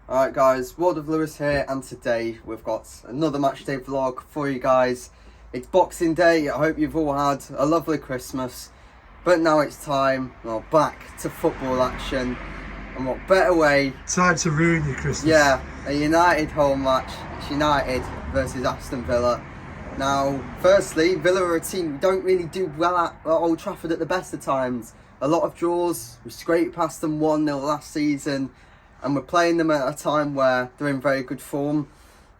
Alright guys, World of Lewis here, and today we've got another matchday vlog for you guys. It's Boxing Day. I hope you've all had a lovely Christmas, but now it's time, back to football action. And what better way... Time to ruin your Christmas. Yeah, a United home match. It's United versus Aston Villa. Now, firstly, Villa are a team who don't really do well at Old Trafford at the best of times. A lot of draws. We scraped past them 1-0 last season. And we're playing them at a time where they're in very good form.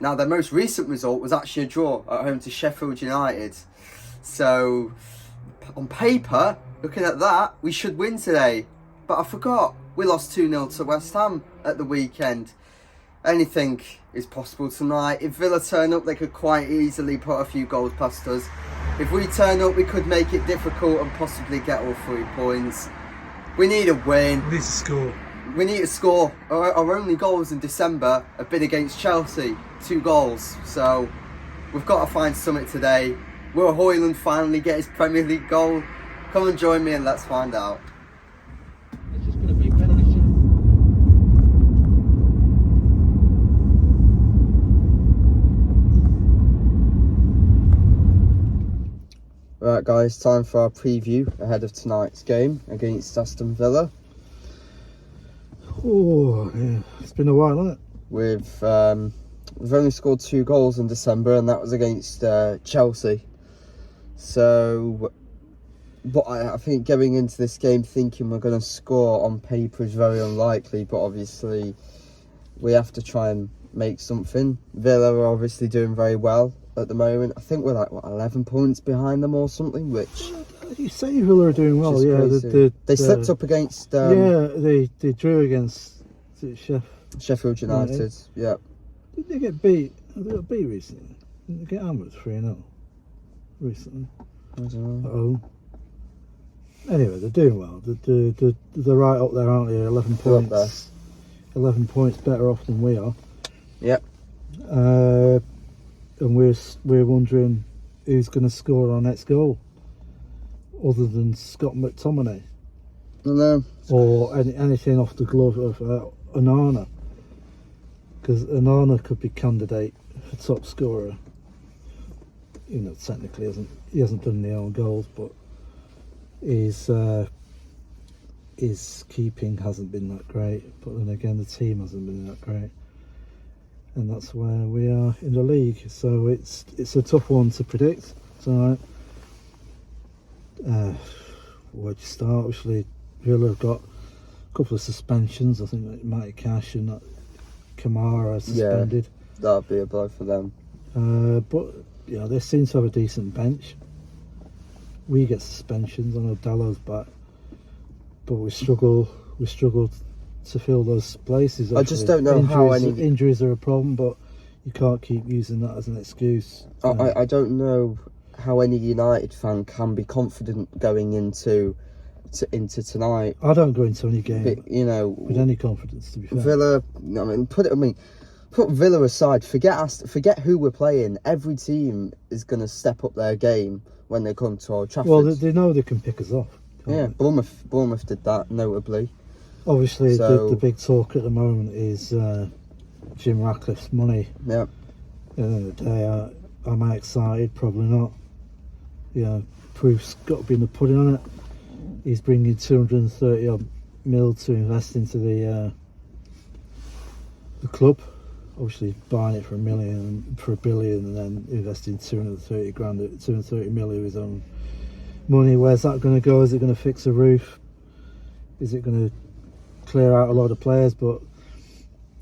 Now, their most recent result was actually a draw at home to Sheffield United. So, on paper, looking at that, we should win today. But I forgot, we lost 2-0 to West Ham at the weekend. Anything is possible tonight. If Villa turn up, they could quite easily put a few goals past us. If we turn up, we could make it difficult and possibly get all 3 points. We need a win. We need to score. We need to score. Our only goals in December have been against Chelsea, 2 goals. So we've got to find something today. Will Hojlund finally get his Premier League goal? Come and join me and let's find out. It's just been a big penalty. Right guys, time for our preview ahead of tonight's game against Aston Villa. Oh, yeah. It's been a while, hasn't it? We've only scored 2 goals in December, and that was against Chelsea. So, but I think going into this game thinking we're going to score on paper is very unlikely. But obviously, we have to try and make something. Villa are obviously doing very well at the moment. I think we're like 11 points behind them or something, which. You say Villa are doing well, yeah. They slipped up against. They drew against Sheffield United. Yeah. Did they get beat? They got beat recently. Did they get hammered 3-0 recently? I don't know. At home. Anyway, they're doing well. They're right up there, aren't they? 11 points. 11 points better off than we are. Yep. And we're wondering who's going to score our next goal, other than Scott McTominay. No. Or anything off the glove of Onana, because Onana could be candidate for top scorer. You know, technically he hasn't done any own goals, but his keeping hasn't been that great. But then again, the team hasn't been that great, and that's where we are in the league. So it's a tough one to predict tonight. Where do you start? Obviously, Villa have got a couple of suspensions. I think Matty Cash and Kamara are suspended. Yeah, that'd be a blow for them. But they seem to have a decent bench. We get suspensions. I know Dalot's back, but we struggle to fill those places. I just don't know how injuries are a problem, but you can't keep using that as an excuse. I don't know how any United fan can be confident going into tonight. I don't go into any game, but, with any confidence. To be fair, Villa. Put Villa aside. Forget who we're playing. Every team is going to step up their game when they come to Old Trafford. Well, they know they can pick us off. Yeah, Bournemouth did that notably. Obviously, the big talk at the moment is Jim Ratcliffe's money. Yeah. At the end of the day, am I excited? Probably not. Proof's got to be in the pudding on it. He's bringing 230 odd mil to invest into the club. Obviously, buying it for $1 billion, and then investing 230 million of his own money. Where's that going to go? Is it going to fix a roof? Is it going to clear out a lot of players? But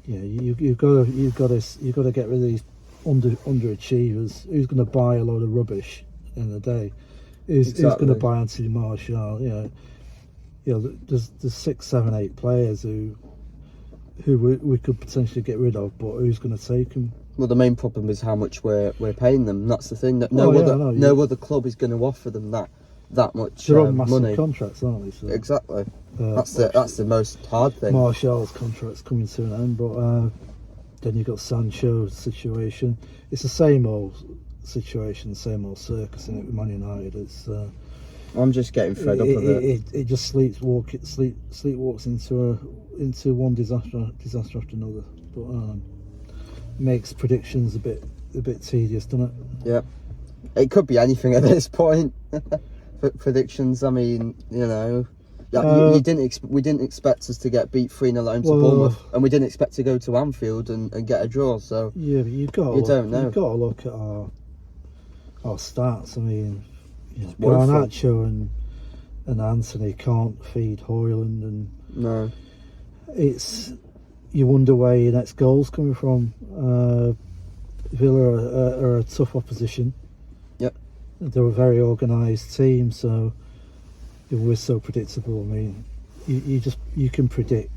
you've got to get rid of these underachievers. Who's going to buy a load of rubbish in the day? Who's going to buy Antony Martial? There's 6, 7, 8 players who we could potentially get rid of, but who's going to take them? Well, the main problem is how much we're paying them. That's the thing. That no other club is going to offer them that much They're on massive money. Contracts, aren't they? So, exactly. That's the most hard thing. Martial's contract's coming to an end, but then you've got Sancho's situation. It's the same old situation, same old circus in it with Man United. It's I'm just getting fed up of it. It just sleepwalks into one disaster after another. But makes predictions a bit tedious, doesn't it? Yeah, it could be anything at this point. Predictions. I mean, you know, we didn't expect us to get beat 3-0 at home to Bournemouth, and we didn't expect to go to Anfield and get a draw. So yeah, but you've got to look at our stats. I mean, Garnacho and Antony can't feed Hojlund, and no, you wonder where your next goal's coming from. Villa are a tough opposition. Yep. They're a very organised team, so we're so predictable. I mean, you can predict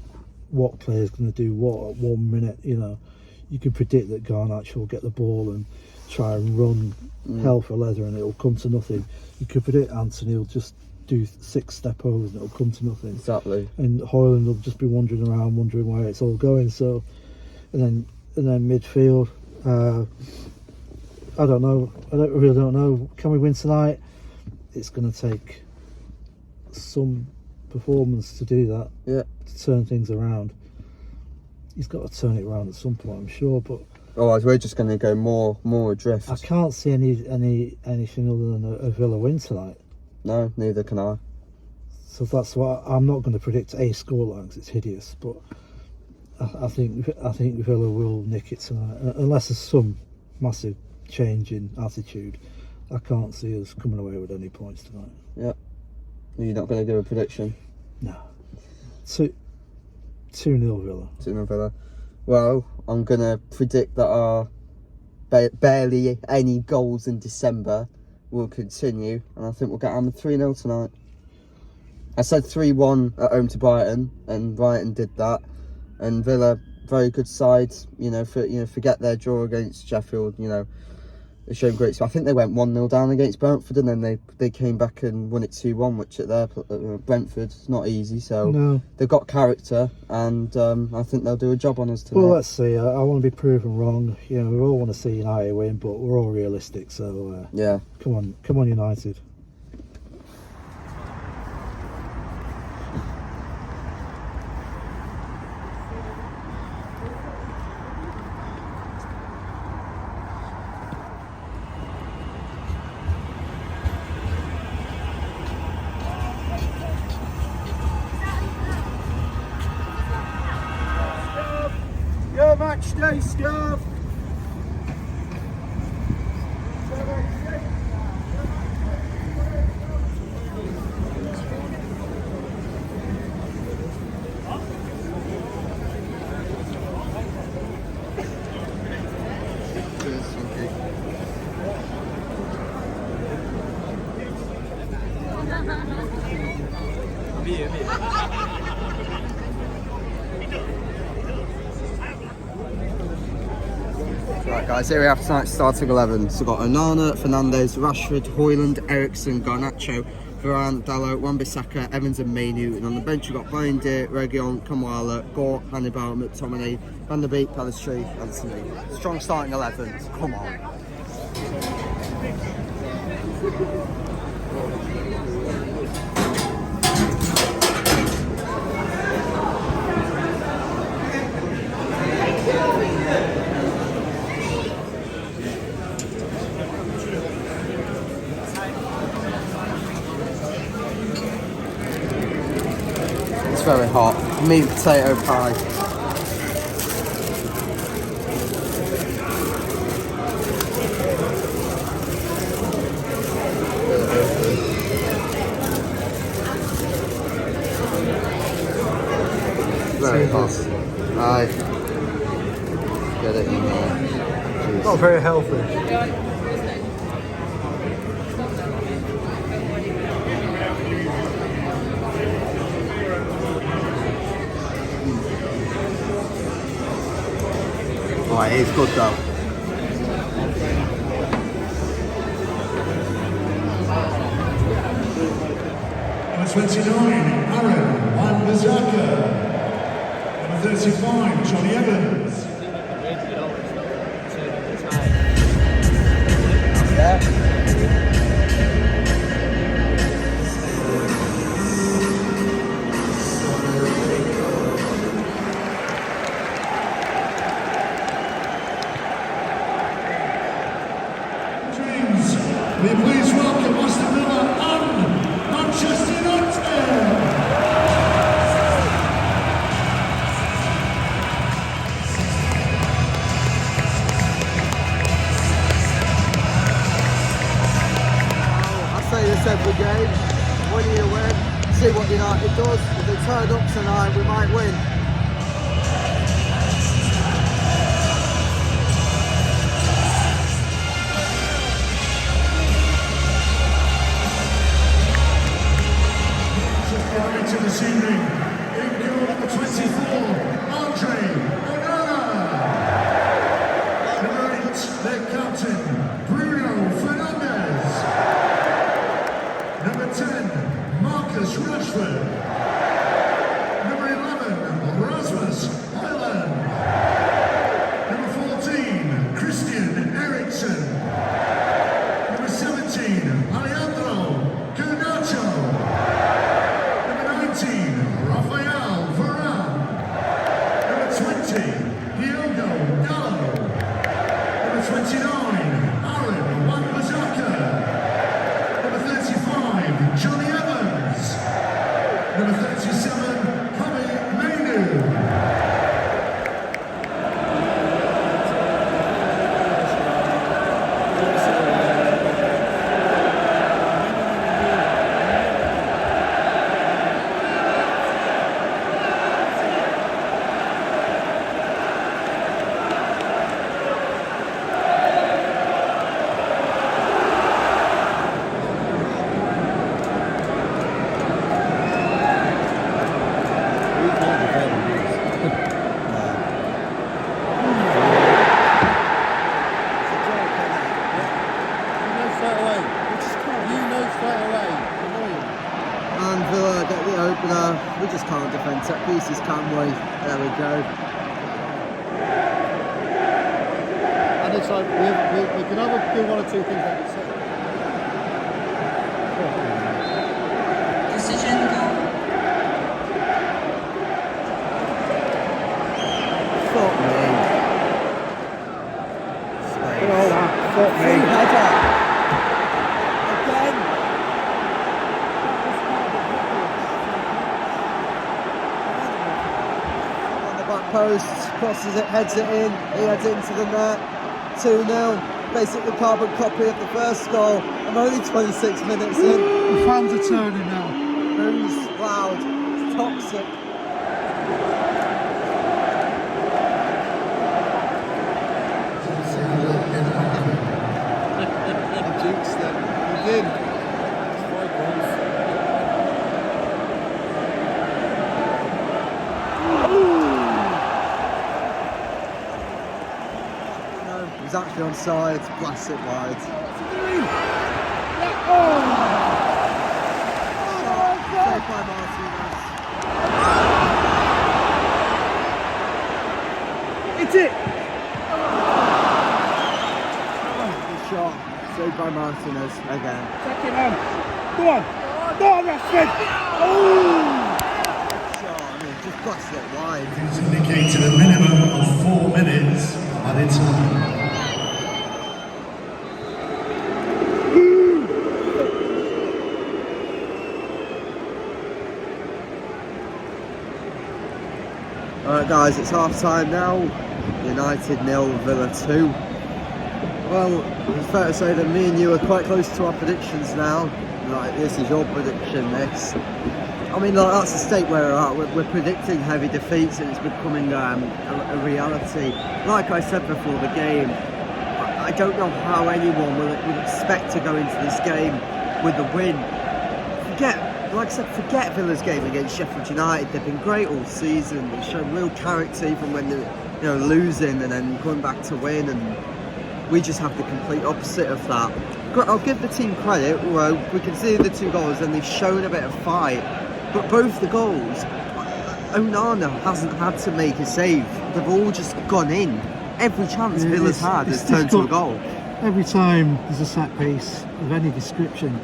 what player's going to do what at 1 minute. You know, you can predict that Garnacho will get the ball and try and run hell for leather, and it'll come to nothing. You could predict Antony will just do 6 step overs and it'll come to nothing. Exactly. And Hojlund will just be wandering around, wondering where it's all going. So, and then midfield. I don't know. I really don't know. Can we win tonight? It's going to take some performance to do that. Yeah. To turn things around. He's got to turn it around at some point, I'm sure. But otherwise, we're just going to go more adrift. I can't see anything other than a Villa win tonight. No, neither can I. So that's why I'm not going to predict a scoreline because it's hideous. But I think Villa will nick it tonight, unless there's some massive change in attitude. I can't see us coming away with any points tonight. Yeah. You're not going to do a prediction? No. 2-0 Villa. 2-0 Villa. Well, I'm going to predict that our barely any goals in December will continue, and I think we'll get hammered 3-0 tonight. I said 3-1 at home to Brighton, and Brighton did that. And Villa, very good side. Forget their draw against Sheffield. They showed great. So I think they went 1-0 down against Brentford, and then they came back and won it 2-1, which at Brentford is not easy. So no. They've got character, and I think they'll do a job on us tonight. Well, let's see. I want to be proven wrong. We all want to see United win, but we're all realistic. So yeah, come on, United. Match day, Scarf. Right guys, here we have tonight's starting 11. So we've got Onana, Fernandes, Rashford, Hojlund, Eriksen, Garnacho, Duran, Dalot, Wan-Bissaka, Evans and Mainoo. And on the bench we've got Bayindir, Reguilon, Kambwala, Gore, Hannibal, McTominay, Beek, Pellistri, Antony. Strong starting 11. Come on. Very hot. Meat and potato pie. Very hot. Aye. Get it in there. Not very healthy. Oh, it is good though. Number 29, Wan-Bissaka. Number 35, Johnny Evans. Yeah. Spurs, if they turn up tonight, we might win. To this evening, in goal number 24, Onana. Number 8, their captain, Fernandes. Number 10, Marcus Rashford. Number 11, Hojlund. Number 14, Eriksen. Number 17, Garnacho. Varane. Number 20, Dalot. Number 29, Wan-Bissaka. Number 35, Johnny Evans. Number 37, Mainoo. And Villa get the opener. We just can't defend set pieces, can we? There we go. And it's like we can either do one or two things like you said. Decision goal. Fuck me. Fuck me. Header. Again. On the back post, crosses it, heads it in, he heads into the net. 2-0. Basically carbon copy of the first goal. I'm only 26 minutes in. The fans are turning now. Who's loud? It's toxic. Jinxed them. You did. It's 5 goals. No, he's actually on side. Blast it wide. Saved by Martinez. It's it! Good shot. Saved by Martinez again. Second hand. Go on. Go on, Rashford. Oh! Shot. I mean, just blast it wide. It's indicated a minimum of 4 minutes added time. Alright guys, it's half time now. United 0, Villa 2. Well, it's fair to say that me and you are quite close to our predictions now. Like, this is your prediction, this. I mean, like, that's the state where we're at. We're predicting heavy defeats and it's becoming a reality. Like I said before the game, I don't know how anyone would expect to go into this game with a win. Forget Villa's game against Sheffield United. They've been great all season. They've shown real character even when they're losing and then coming back to win. And we just have the complete opposite of that. I'll give the team credit. Well, we conceded the 2 goals and they've shown a bit of fight. But both the goals, Onana hasn't had to make a save. They've all just gone in. Every chance Villa's had has turned to a goal. Every time there's a set piece of any description,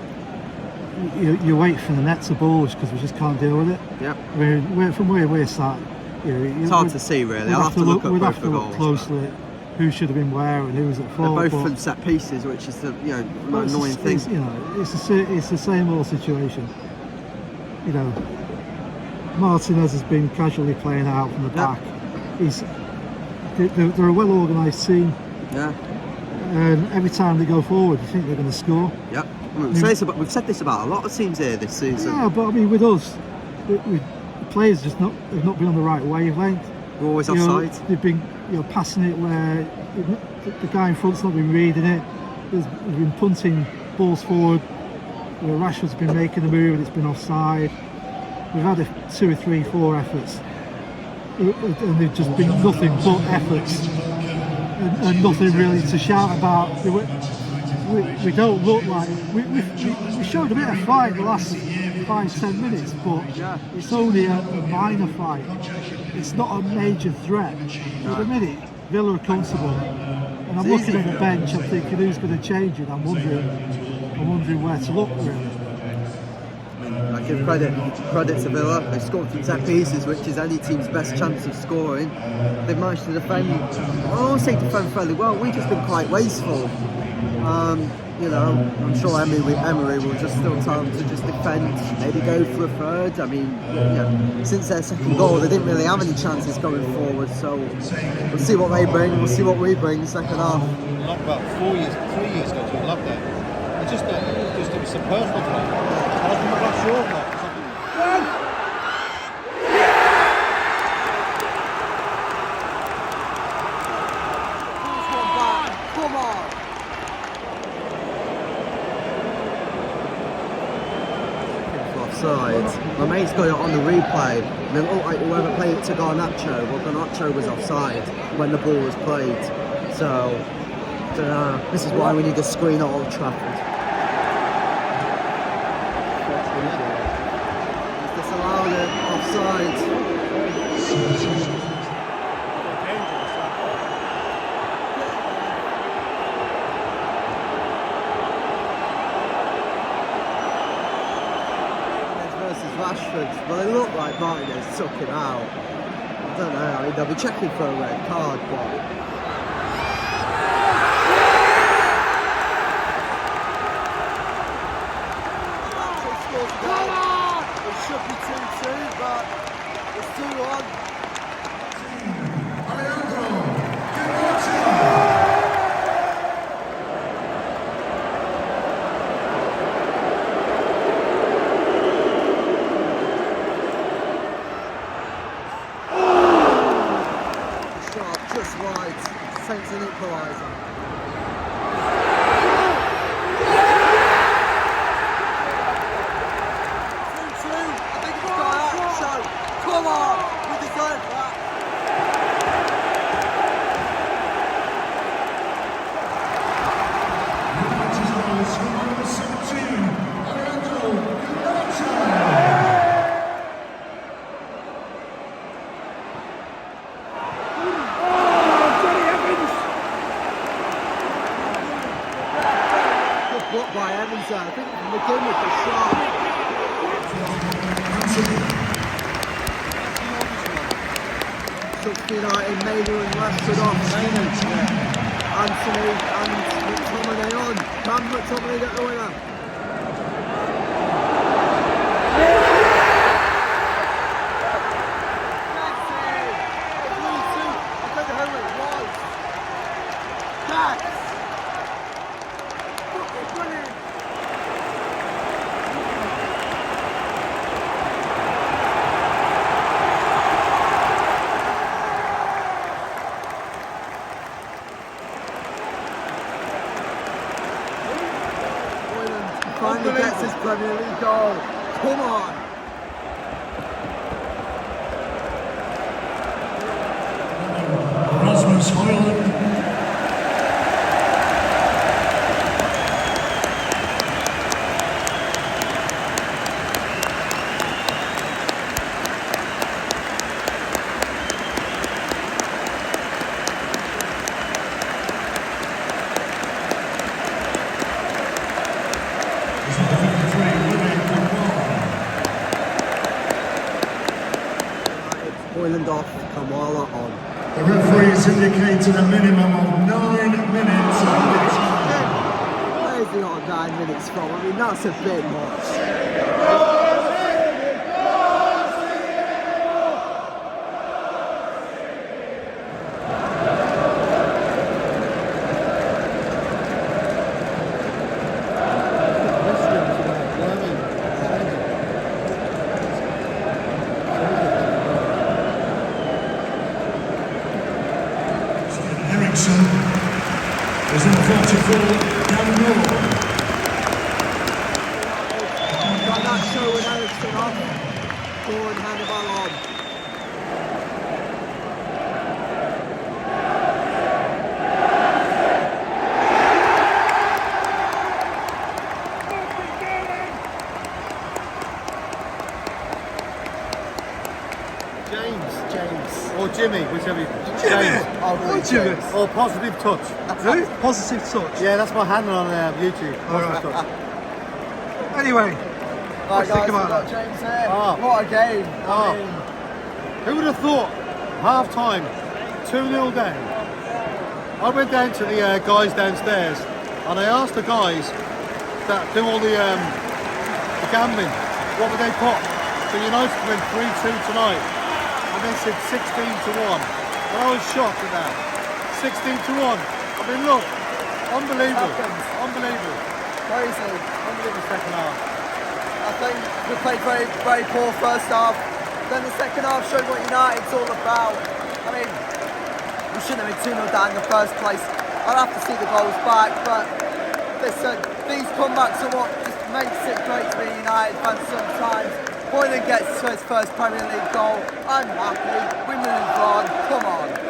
you wait for the net to bulge because we just can't deal with it. Yep. From where we're sat, It's hard to see really. I'll have to look at we'd both have the to goals. look closely at who should have been where and who was at fault. They're both from set pieces, which is the annoying thing. It's the same old situation. Martinez has been casually playing out from the back. They're a well organised team. Yeah. And every time they go forward, you think they're going to score. Yep. We've said this about a lot of teams here this season. Yeah, but I mean, with us, the players just have not been on the right wavelength. We're always You know, offside. they've been passing it where the guy in front's not been reading it. They've been punting balls forward where Rashford's been making the move and it's been offside. We've had 2 or 3, 4 efforts and they've just been nothing but efforts and nothing really to shout about. We don't look like we showed a bit of fight the last 5-10 minutes, but it's only a minor fight. It's not a major threat. At the minute, Villa are comfortable, and I'm looking at the bench. I'm thinking who's going to change it. I'm wondering where to look really. I give credit to Villa. They've scored from set pieces, which is any team's best chance of scoring. They've managed to defend. I won't say defend fairly well. We've just been quite wasteful. You know, I'm sure Emery will just still tell them to just defend, maybe go for a third. I mean, since their second goal, they didn't really have any chances going forward. So we'll see what they bring. We'll see what we bring second half. Not about 3 years ago, I loved that. It was superb. I was not sure. Come on! Offside. My mate's got it on the replay, and it looked like whoever played it to Garnacho, well, Garnacho was offside when the ball was played. So, this is why we need a screen at Old Trafford. He's disallowed it, offside. Rashford, well, it looked like Martinez took him out. I don't know, I mean, they'll be checking for a red card, but... It should be 2-2, but it's 2-1. Takes an equaliser. 2-2. I think it's Garnacho. Come on, we deserve that. Number 17, Garnacho. By Evans, I think McGinn with the shot. Took United, Mainoo and Rashford off. Antony and McTominay on. Can McTominay get the winner? Finally gets his Premier League goal. Come on. Hojlund. Hojlund off, Kambwala on. The referees indicated a minimum of 9 minutes. Where's the odd 9 minutes from? I mean, that's a bit much. Eriksen is in 44, Gore. Garnacho and Eriksen off. Gore and Hannibal on. James. Or Jimmy, whichever you James. Oh, Jimmy. Or Positive Touch. Who? Positive touch. Yeah, that's my handle on YouTube. Positive Touch. Anyway, Right, do you think guys, we've about got that? James here. Oh. What a game. Oh. I mean, Who would have thought, half time, 2-0 down. I went down to the guys downstairs and I asked the guys that do all the gambling, what would they put? So United to win 3-2 tonight. And they said 16-1. And I was shocked at that. 16-1. I mean, look, unbelievable. Seconds. Unbelievable. crazy. Unbelievable second half. I think we played very, very poor first half. Then the second half showed what United's all about. I mean, we shouldn't have been 2-0 down in the first place. I'll have to see the goals back, but listen, these comebacks are what just makes it great to be a United fan sometimes. Hojlund gets to his first Premier League goal. I'm happy. We move on. Come on.